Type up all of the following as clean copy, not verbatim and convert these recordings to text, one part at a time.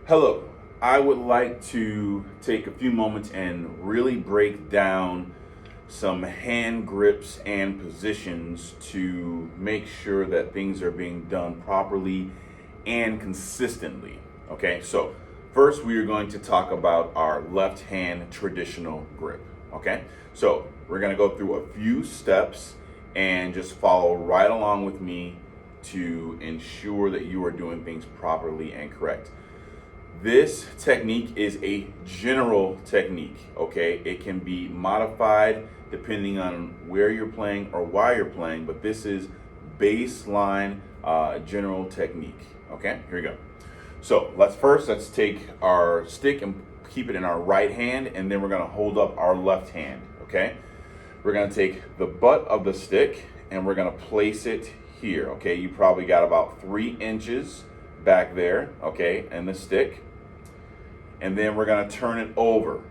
Hello, I would like to take a few moments and really break down some hand grips and positions to make sure that things are being done properly and consistently. Okay, so first we are going to talk about our left hand traditional grip. Okay, so we're going to go through a few steps and just follow right along with me to ensure that you are doing things properly and correct. This technique is a general technique, okay? It can be modified depending on where you're playing or why you're playing, but this is baseline general technique, okay? Here we go. So let's take our stick and keep it in our right hand, and then we're gonna hold up our left hand, okay? We're gonna take the butt of the stick and we're gonna place it here, okay? You probably got about 3 inches back there, okay, and the stick. And then we're gonna turn it over,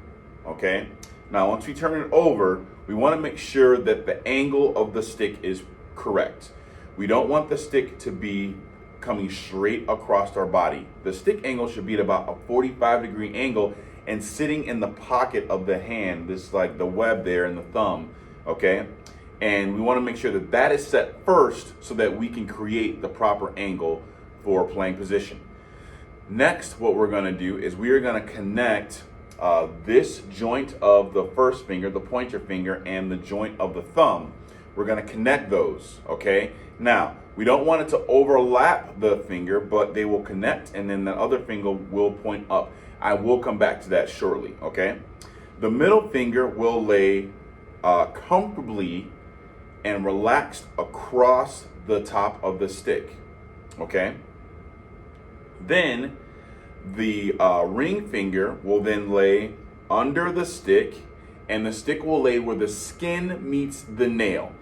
okay? Now, once we turn it over, we wanna make sure that the angle of the stick is correct. We don't want the stick to be coming straight across our body. The stick angle should be at about a 45-degree angle and sitting in the pocket of the hand, this like the web there in the thumb, okay? And we wanna make sure that that is set first so that we can create the proper angle for playing position. Next, what we're gonna do is we are gonna connect this joint of the first finger, the pointer finger, and the joint of the thumb. We're gonna connect those, okay? Now, we don't want it to overlap the finger, but they will connect and then the other finger will point up. I will come back to that shortly, okay? The middle finger will lay comfortably and relaxed across the top of the stick, okay? Then the ring finger will then lay under the stick, and the stick will lay where the skin meets the nail.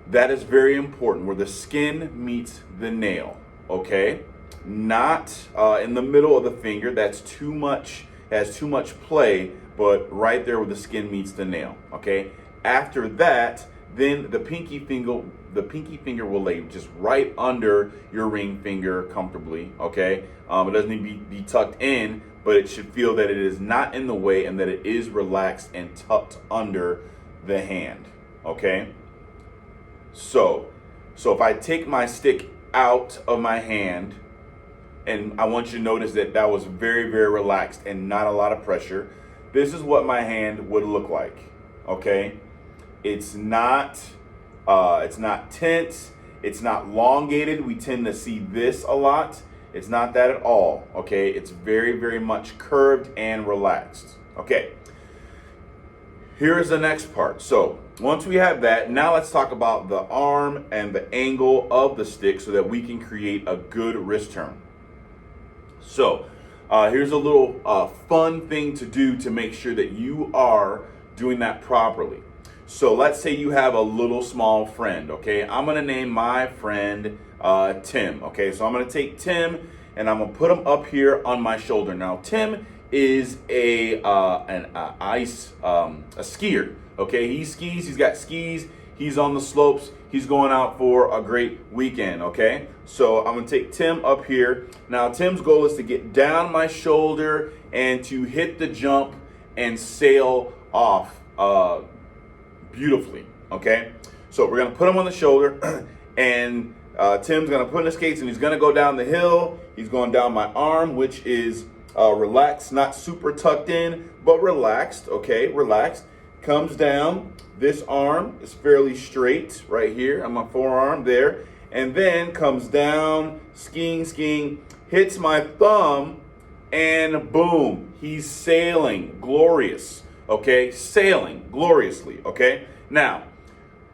That is very important, where the skin meets the nail, okay? Not in the middle of the finger, that's too much, has too much play, but right there where the skin meets the nail, okay? After that, then the pinky finger will lay just right under your ring finger comfortably, okay? It doesn't need to be tucked in, but it should feel that it is not in the way and that it is relaxed and tucked under the hand, okay? So if I take my stick out of my hand, and I want you to notice that that was very, very relaxed and not a lot of pressure, this is what my hand would look like, okay? It's not tense. It's not elongated. We tend to see this a lot. It's not that at all, okay? It's very, very much curved and relaxed, okay? Here's the next part. So once we have that, now let's talk about the arm and the angle of the stick so that we can create a good wrist turn. So here's a little fun thing to do to make sure that you are doing that properly. So let's say you have a little small friend, okay? I'm gonna name my friend Tim, okay? So I'm gonna take Tim and I'm gonna put him up here on my shoulder. Now, Tim is a skier, okay? He skis, he's got skis, he's on the slopes, he's going out for a great weekend, okay? So I'm gonna take Tim up here. Now, Tim's goal is to get down my shoulder and to hit the jump and sail off beautifully, okay? So we're gonna put him on the shoulder and Tim's gonna put in the skates and he's gonna go down the hill. He's going down my arm, which is relaxed, not super tucked in, but relaxed, okay, relaxed. Comes down, this arm is fairly straight right here on my forearm there, and then comes down, skiing, hits my thumb, and boom, he's sailing, glorious. Okay, sailing gloriously, okay? Now,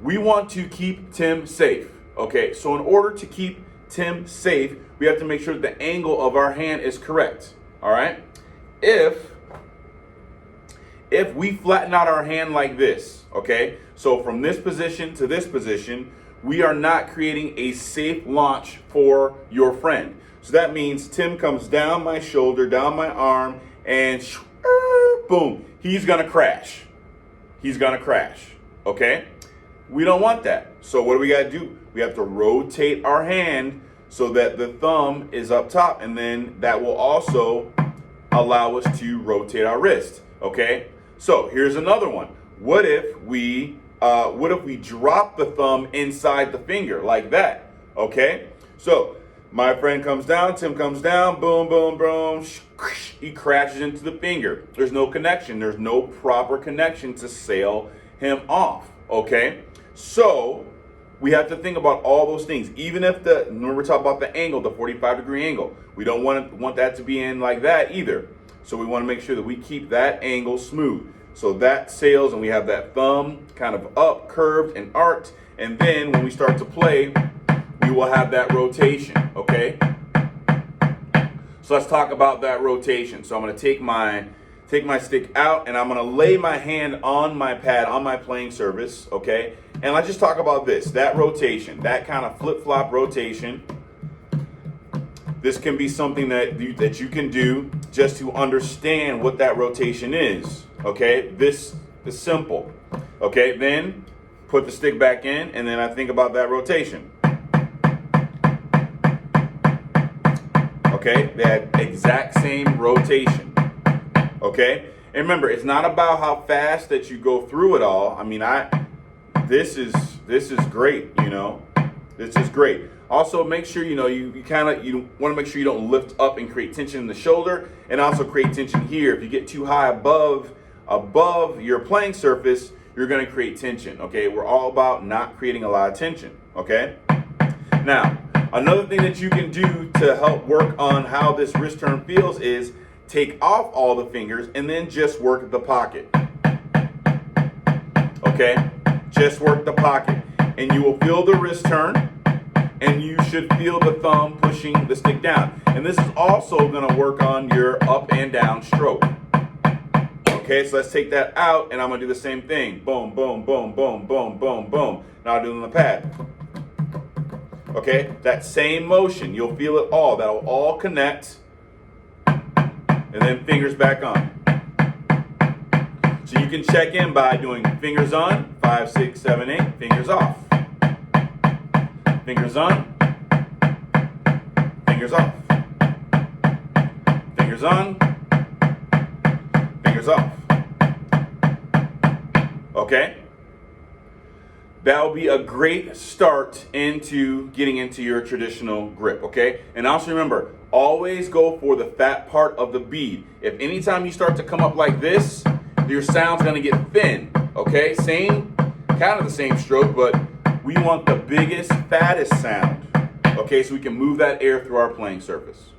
we want to keep Tim safe, okay? So in order to keep Tim safe, we have to make sure that the angle of our hand is correct, all right? If we flatten out our hand like this, okay? So from this position to this position, we are not creating a safe launch for your friend. So that means Tim comes down my shoulder, down my arm, and boom, he's gonna crash. He's gonna crash, okay? We don't want that. So what do we gotta do? We have to rotate our hand so that the thumb is up top, and then that will also allow us to rotate our wrist. Okay, so here's another one. What if we drop the thumb inside the finger like that? Okay, so my friend comes down, Tim comes down, boom, boom, boom, he crashes into the finger. There's no connection. There's no proper connection to sail him off. Okay, so we have to think about all those things. Even if when we're talking about the angle, the 45-degree angle, we don't want that to be in like that either. So we want to make sure that we keep that angle smooth. So that sails, and we have that thumb kind of up, curved, and arced. And then when we start to play, we will have that rotation, okay? So let's talk about that rotation. So I'm going to take my stick out, and I'm going to lay my hand on my pad, on my playing surface, okay? And let's just talk about this, that rotation, that kind of flip-flop rotation. This can be something that you can do just to understand what that rotation is, okay? This is simple, okay? Then put the stick back in, and then I think about that rotation. Okay, that exact same rotation. Okay, and remember, it's not about how fast that you go through it all. I mean, this is great. You know, this is great. Also, make sure you want to make sure you don't lift up and create tension in the shoulder, and also create tension here. If you get too high above your playing surface, you're going to create tension. Okay, we're all about not creating a lot of tension. Okay, now. Another thing that you can do to help work on how this wrist turn feels is take off all the fingers and then just work the pocket. Okay? Just work the pocket. And you will feel the wrist turn, and you should feel the thumb pushing the stick down. And this is also going to work on your up and down stroke. Okay, so let's take that out, and I'm going to do the same thing. Boom, boom, boom, boom, boom, boom, boom. Now I'll do it on the pad. Okay, that same motion, you'll feel it all. That'll all connect, and then fingers back on. So you can check in by doing fingers on, 5, 6, 7, 8, fingers off. Fingers on, fingers off. Fingers on, fingers off. Okay? That will be a great start into getting into your traditional grip, okay? And also remember, always go for the fat part of the bead. If anytime you start to come up like this, your sound's gonna get thin, okay? Kind of the same stroke, but we want the biggest, fattest sound, okay? So we can move that air through our playing surface.